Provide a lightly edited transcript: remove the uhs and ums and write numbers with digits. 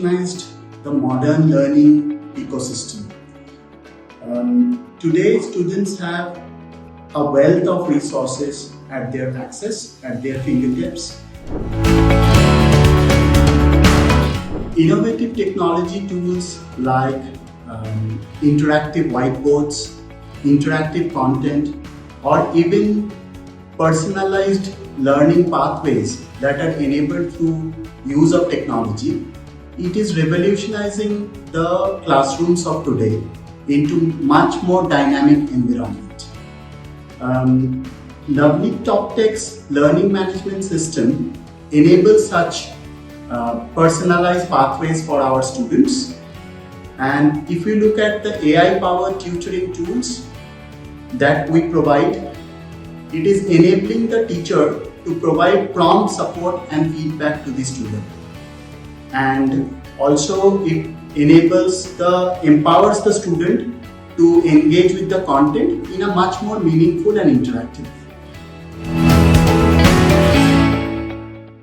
revolutionized the modern learning ecosystem. Today, students have a wealth of resources at their fingertips. Innovative technology tools like interactive whiteboards, interactive content, or even personalized learning pathways that are enabled through use of technology. It is revolutionizing the classrooms of today into much more dynamic environment. Navneet TopTech's learning management system enables such personalized pathways for our students. And if you look at the AI-powered tutoring tools that we provide, it is enabling the teacher to provide prompt support and feedback to the student. And also it empowers the student to engage with the content in a much more meaningful and interactive way.